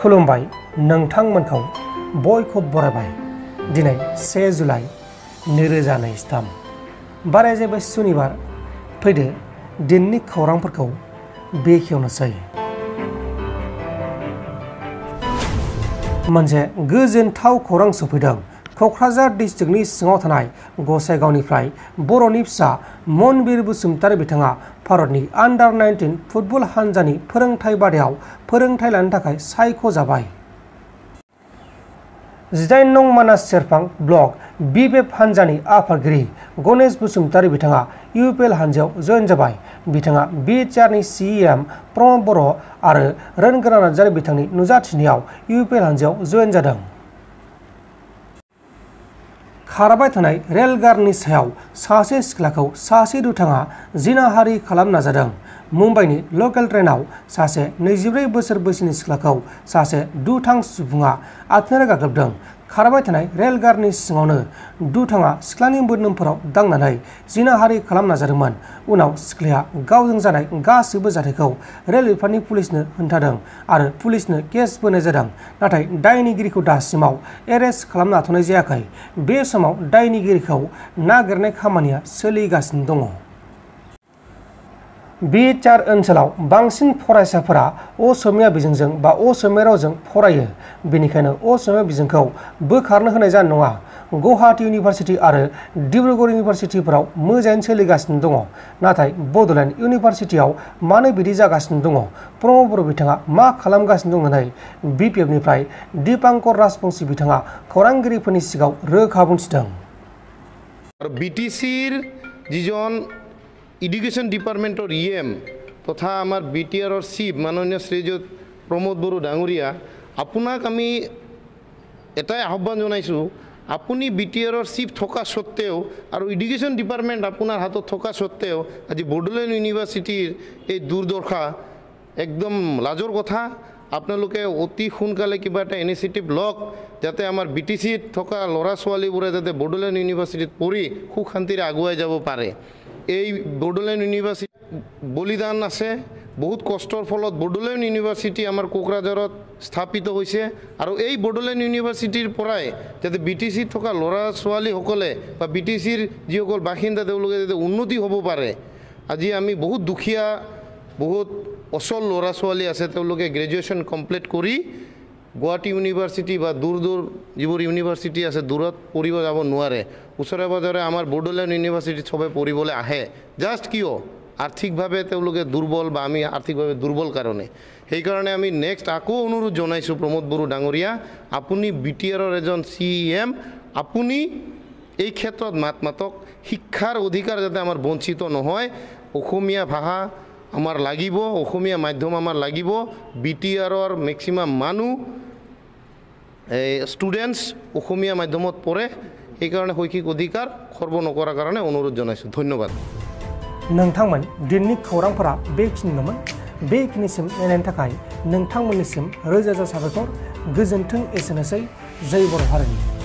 खुलुमबाय नोंथांमोनखौ बयखौ बरायबाय दिनै 1 जुलाइ 2023 बारायजेबाय सुनिबार फैदो दिननि खौरांफोरखौ बेखेवनोसै। मोनसे गोजोनथाव खौरां सफैदों। क'क्राझार डिस्ट्रिक्टनि सिङाव थानाय गसाइगावनिफ्राय बर'नि फिसा मनबिर बसुमतारी बिथाङा भारतनि अंडर-19 फुटबल हानजानि फोरोंथाय बादायाव फोरोंथाय लानो थाखाय सायख'जाबाय। 18 नं मानास सेरफां ब्लक bpf हानजानि आफादगिरि गणेश बसुमतारी बिथाङा UPL हानजायाव जयेन जाबाय। बिथाङा BHRनि CEM प्रमद बर' आरो रोनगोरा नार्जारी बिथांनि नुजाथिनायाव UPL हानजायाव जयेन जादों। खारबाय थानाय रेलगारनि सायाव सासे सिख्लाखौ सासे दुथाङा जिनाहारि खालामनो नाजादों। मुम्बाइनि लकेल ट्रेनाव सासे 24 बोसोर बैसोनि सिख्लाखौ सासे दुथां सुबुङा आथिंआरि गाग्लोबदों। खारबाय थानाय रेलगारनि सिङावनो दुथाङा सिख्लानि मोदोमफोराव दांनानै जिनाहारि खालामनो नाजादोंमोन। उनाव सिख्लाया गावजों जानाय गासैबो जाथायखौ रेल बिफाननि पुलिसनो खोन्थादों आरो पुलिसनो केस बोनाय जादों। नाथाय दायनिगिरिखौ दासिमाव एरेस्ट खालामनो हाथ'नाय जायाखै। बे समाव दायनिगिरिखौ नागिरनाय खामानिया सोलिगासिनो दङ। BHR ओनसोलाव बांसिन फरायसाफोरा असमिया बिजोंजों बा असमिया रावजों फरायो। बेनिखायनो असमिया बिजोंखौ बोखारनो होनाय जानाय नङा। गुवाहाटी इउनिभार्सिटी आरो डिब्रुगड़ इउनिभार्सिटीफोराव मोजाङैनो सोलिगासिनो दङ। नाथाय बड'लेण्ड इउनिभार्सिटीआव मानो बिदि जागासिनो दङ? प्रमद बर' बिथाङा मा खालामगासिनो दं होननानै BPFनिफ्राय दीपांकर राजबंशी बिथाङा खौरांगिरिफोरनि सिगाङाव रोखा बुंथिदों। BTCर जिजन एडुकेशन डिपार्टमेंटर EM तथा आमार BTRर चिफ माननीय श्रीयुत प्रमद बर' डांगरिया आपनाक आमी एटाই आह्वान जनाइছোঁ আপুনি BTRৰ চিফ থকা সত্ত্বেও আৰু এডুকেশ্যন ডিপাৰ্টমেণ্ট আপোনাৰ হাতত থকা সত্ত্বেও আজি বড়োলেণ্ড ইউনিভাৰ্চিটিৰ এই দুৰ্দশা একদম লাজৰ কথা। আপোনালোকে অতি সোনকালে কিবা এটা ইনিচিয়েটিভ লওক যাতে আমাৰ BTCত থকা ল'ৰা ছোৱালীবোৰে যাতে বড়োলেণ্ড ইউনিভাৰ্চিটিত পঢ়ি সুখ শান্তিৰে আগুৱাই যাব পাৰে। এই বড়োলেণ্ড ইউনিভাৰ্চিটি বলিদান আছে। বহুত কষ্টৰ ফলত বড়োলেণ্ড ইউনিভাৰ্চিটি আমাৰ কোকৰাঝাৰত স্থাপিত হৈছে আৰু এই বড়োলেণ্ড ইউনিভাৰ্চিটিৰ পৰাই যাতে BTCত থকা ল'ৰা ছোৱালীসকলে বা BTCৰ যিসকল বাসিন্দা তেওঁলোকে যাতে উন্নতি হ'ব পাৰে। আজি আমি বহুত দুখীয়া বহুত অচল ল'ৰা ছোৱালী আছে তেওঁলোকে গ্ৰেজুৱেশ্যন কমপ্লিট কৰি গুৱাহাটী ইউনিভাৰ্চিটি বা দূৰ দূৰ যিবোৰ ইউনিভাৰ্চিটি আছে দূৰত পঢ়িব যাব নোৱাৰে। ওচৰে পাজৰে আমাৰ বড়োলেণ্ড ইউনিভাৰ্চিটিত সবে পঢ়িবলৈ আহে। জাষ্ট কিয়? আৰ্থিকভাৱে তেওঁলোকে দুৰ্বল বা আমি আৰ্থিকভাৱে দুৰ্বল কাৰণে। সেইকাৰণে আমি নেক্সট আকৌ অনুৰোধ জনাইছোঁ প্ৰমদ বড়ো ডাঙৰীয়া আপুনি BTRৰ এজন CEM আপুনি এই ক্ষেত্ৰত মাত মাতক। শিক্ষাৰ অধিকাৰ যাতে আমাৰ বঞ্চিত নহয়। অসমীয়া ভাষা আমাৰ লাগিব, অসমীয়া মাধ্যম আমাৰ লাগিব। BTRৰ মেক্সিমাম মানুহ ষ্টুডেণ্টছ অসমীয়া মাধ্যমত পঢ়ে। সেইকাৰণে শৈক্ষিক অধিকাৰ খৰ্ব নকৰাৰ কাৰণে অনুৰোধ জনাইছোঁ। ধন্যবাদ। नोंथांमोन दिननि खौरांफोरा बेखिनिल'मोन। बेखिनिसिम नायनायनि थाखाय नोंथांमोननिसिम रोजा रोजा साबायखर। गोजोन्थों। एसेनोसै। जय बर' हारिनि।